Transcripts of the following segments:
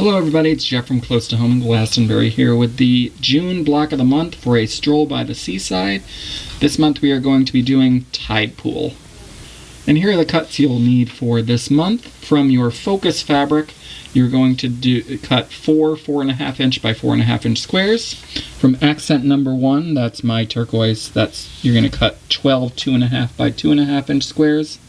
Hello everybody, it's Jeff from Close to Home in Glastonbury here with the June block of the month for a stroll by the seaside. This month we are going to be doing tide pool. And here are the cuts you'll need for this month. From your focus fabric, you're going to cut 4.5 inch by 4.5 inch squares. From accent number 1, that's my turquoise, you're going to cut 12 2.5 by 2.5 inch squares.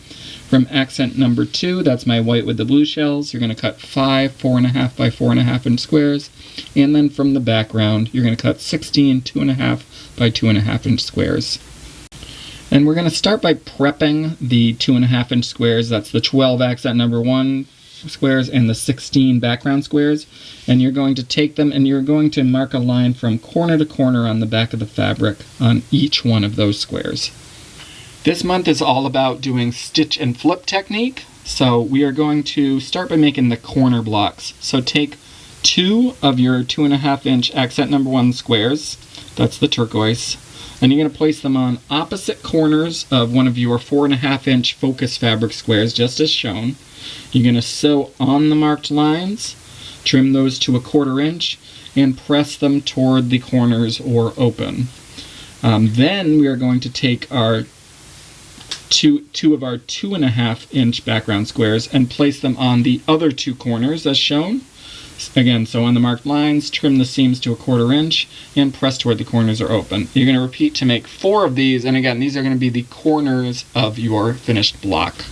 From accent number 2, that's my white with the blue shells, you're going to cut 5 4.5 by 4.5 inch squares. And then from the background, you're going to cut 16 2.5 by 2.5 inch squares. And we're going to start by prepping the 2.5 inch squares. That's the 12 accent number 1 squares and the 16 background squares. And you're going to take them and you're going to mark a line from corner to corner on the back of the fabric on each one of those squares. This month is all about doing stitch and flip technique. So we are going to start by making the corner blocks. So take 2 of your 2.5 inch accent number 1 squares, that's the turquoise, and you're going to place them on opposite corners of one of your 4.5 inch focus fabric squares, just as shown. You're going to sew on the marked lines, trim those to 1/4 inch, and press them toward the corners or open. Then we are going to take our two of our 2.5 inch background squares and place them on the other 2 corners as shown. Again, so on the marked lines, trim the seams to 1/4 inch and press toward the corners are open. You're going to repeat to make 4 of these, and again, these are going to be the corners of your finished block.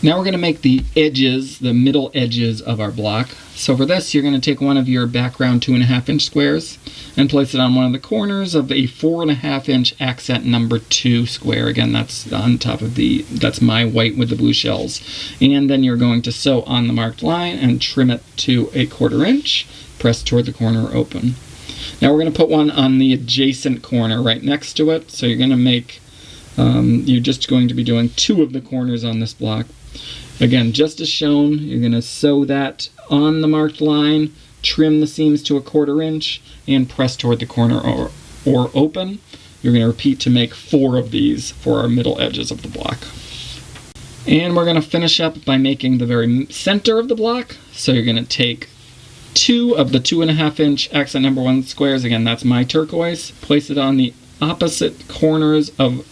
Now we're going to make the edges, the middle edges of our block. So for this, you're going to take one of your background 2.5 inch squares and place it on one of the corners of a 4.5 inch accent number 2 square. Again, that's on top of that's my white with the blue shells. And then you're going to sew on the marked line and trim it to 1/4 inch, press toward the corner open. Now we're going to put one on the adjacent corner right next to it. So you're going to make, you're just going to be doing 2 of the corners on this block. Again, just as shown, you're going to sew that on the marked line, trim the seams to 1/4 inch, and press toward the corner or open. You're going to repeat to make 4 of these for our middle edges of the block. And we're going to finish up by making the very center of the block. So you're going to take 2 of the 2.5 inch accent number 1 squares, again that's my turquoise, place it on the opposite corners of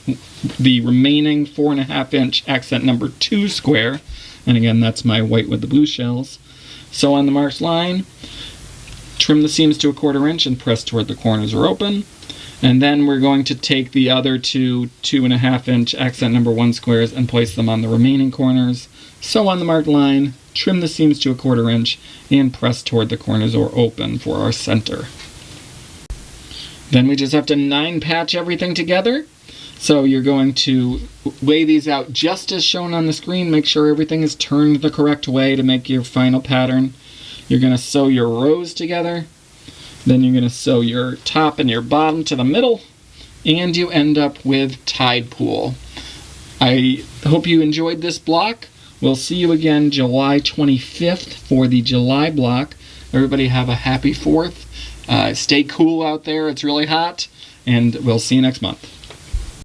the remaining 4.5 inch accent number 2 square, and again that's my white with the blue shells. So on the marked line, trim the seams to 1/4 inch and press toward the corners are open. And then we're going to take the other 2 2.5 inch accent number 1 squares and place them on the remaining corners. So on the marked line, trim the seams to 1/4 inch and press toward the corners or open for our center. Then we just have to 9 patch everything together. So you're going to lay these out just as shown on the screen. Make sure everything is turned the correct way to make your final pattern. You're going to sew your rows together. Then you're going to sew your top and your bottom to the middle. And you end up with tide pool. I hope you enjoyed this block. We'll see you again July 25th for the July block. Everybody have a happy 4th. Stay cool out there. It's really hot. And we'll see you next month.